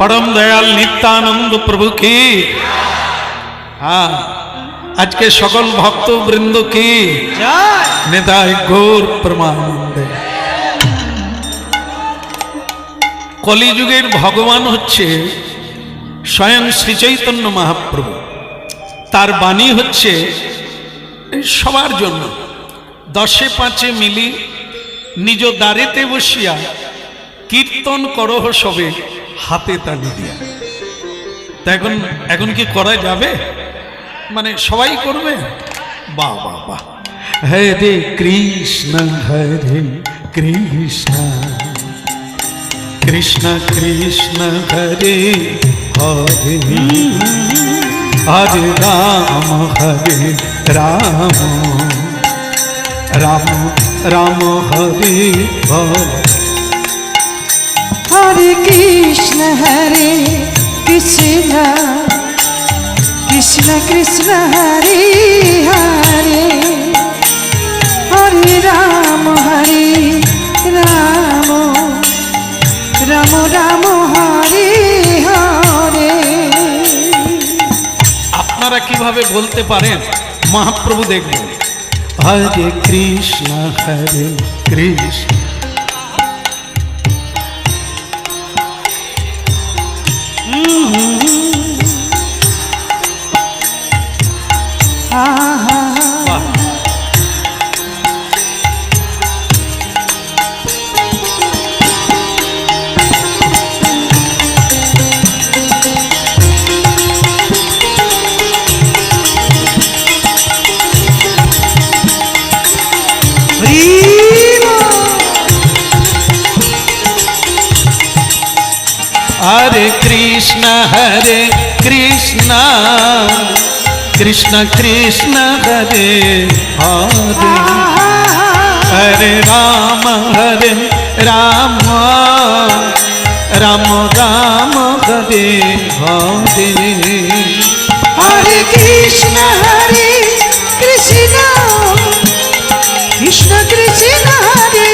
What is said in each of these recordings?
परम दयाल नित्यानंद प्रभु की। हाँ, आज के सकल भक्त वृंद की निताय गौर परमानंदे। कलिजुगेर भगवान হচ্ছে स्वयं श्री चैतन्य महाप्रभु। तार बाणी হচ্ছে সবার জন্য। दशे पाँचे मिली निज दारेते बसिया कीर्तन करह सबे हाथे ताली दिया। तो এখন কি করা যাবে? মানে সবাই করবে? বাহ বাহ বাহ। হরে কৃষ্ণ কৃষ্ণ কৃষ্ণ হরে হরে হরে রাম রাম রাম হরে হরে। हरे कृष्ण कृष्ण कृष्ण हरे हरे हरे राम राम राम हरे हरे। আপনারা কিভাবে বলতে পারেন মহাপ্রভু দেখবেন। হরে কৃষ্ণ কৃষ্ণ हरे कृष्ण कृष्ण कृष्ण हरे हरे हरे राम राम राम हरे हरे। हरे कृष्ण कृष्ण कृष्ण कृष्ण हरे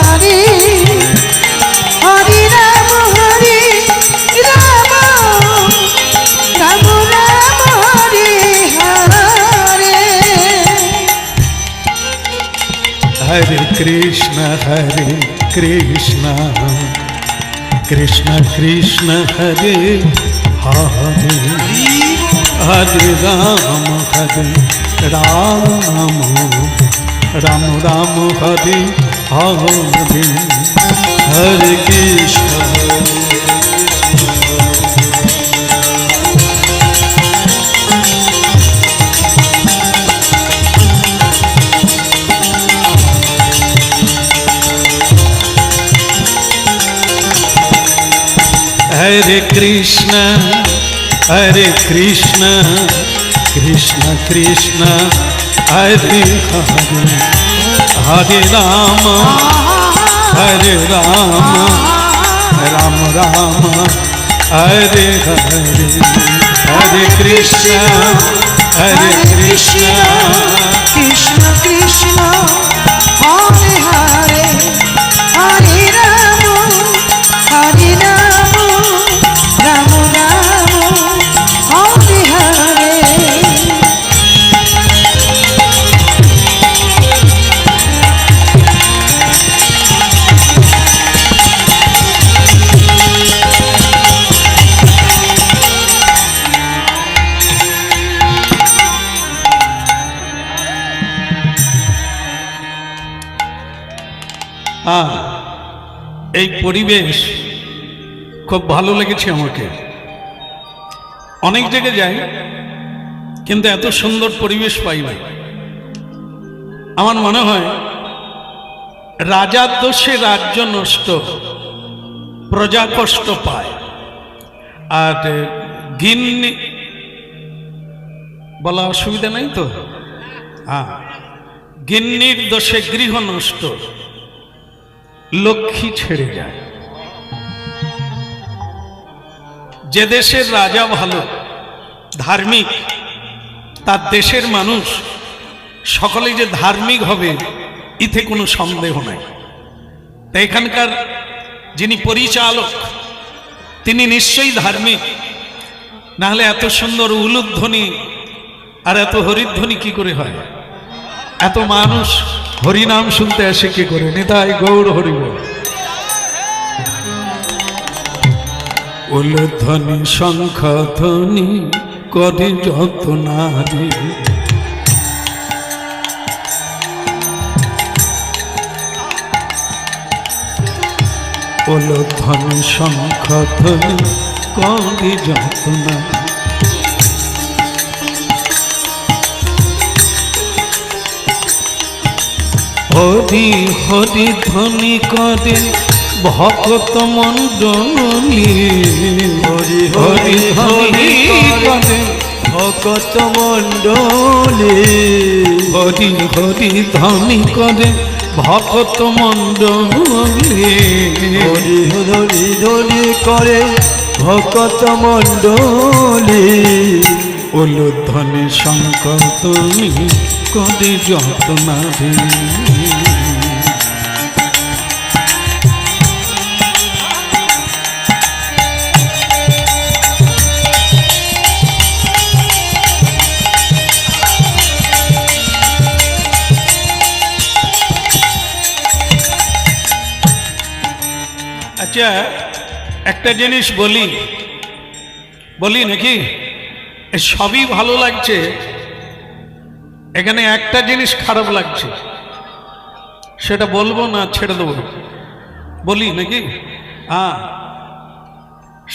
हरे हरे राम राम राम राम हरे हरे। हरे कृष्ण कृष्ण कृष्ण हरे हरे हरे राम राम राम हरे हरे। हरे कृष्ण हरे कृष्ण कृष्ण कृष्ण हरे हरे हरे राम राम राम हरे हरे। हरे कृष्ण कृष्ण कृष्ण हरे हरे हरे राम राम राम हरे हरे। এই পরিবেশ খুব ভালো লেগেছে আমাকে। অনেক জায়গায় যাই কিন্তু এত সুন্দর পরিবেশ পাই না। আমার মনে হয় রাজার দোষে রাজ্য নষ্ট, প্রজা কষ্ট পায়, আর গিন্নি বলা অসুবিধা নাই তো? হ্যাঁ, গিন্নির দোষে গৃহ নষ্ট, লক্ষ্মী ছেড়ে যায়। যে দেশের রাজা ভালো ধার্মিক, তার দেশের মানুষ সকলে যে ধার্মিক হবে ইতে কোনো সন্দেহ নাই। তাই এখানকার যিনি পরিচালক তিনি নিশ্চয়ই ধার্মিক, নাহলে এত সুন্দর উলুধ্বনি আর এত হরিধ্বনি কি করে হয়? এত মানুষ হরিনাম শুনতে আসে কি করে? নিতাই গৌর হরিব। উলুধ্বনি শঙ্খ ধ্বনি করে যত নারী, উলুধ্বনি শঙ্খ ধ্বনি করে যত নারী। হরি হরি ধ্বনি করে ভক্ত মণ্ডলী, হরি হরি ধ্বনি করে ভক্ত মণ্ডলী, হরি হরি ধ্বনি করে ভক্ত মণ্ডলী, হরি হরি ধ্বনি করে ভক্ত মণ্ডলী। উলুধ্বনি শঙ্খ ধ্বনি করে যত নারী। আচ্ছা, একটা জিনিস বলি নাকি? সবই ভালো লাগছে, এখানে একটা জিনিস খারাপ লাগছে, সেটা বলবো না ছেড়ে দেবো? বলি নাকি? হ্যাঁ,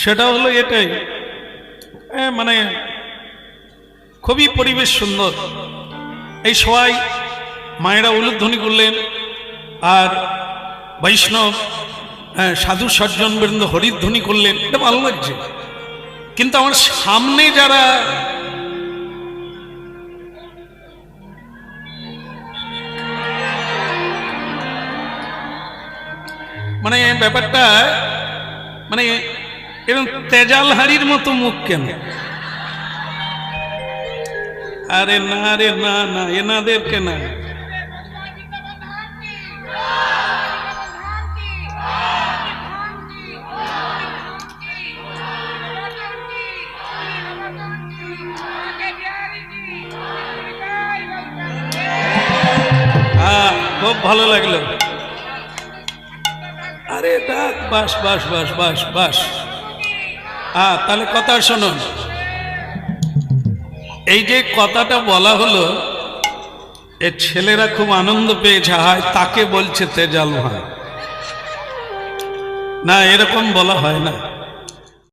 সেটা হলো এটাই, মানে খুবই পরিবেশ সুন্দর। এই সবাই মায়েরা উলুধ্বনি করলেন, আর বৈষ্ণব সাধু সজ্জন বৃন্দ হরিধ্বনি করলেন, এটা ভালো লাগছে। কিন্তু আমার সামনে যারা মানে ব্যাপারটা মানে এরকম তেজাল হাড়ির মতো মুখ কেন? আরে না রে, না না, এনাদেরকে না। খুব ভালো লাগলো। আরে ডাক, বাস বাস বাস বাস বাস। তাহলে কথা শুনুন, এই যে কথাটা বলা হলো, এ ছেলেরা খুব আনন্দ পেয়েছে, হায় তাকে বলছে তেজাল ভাই। না, এরকম বলা হয় না।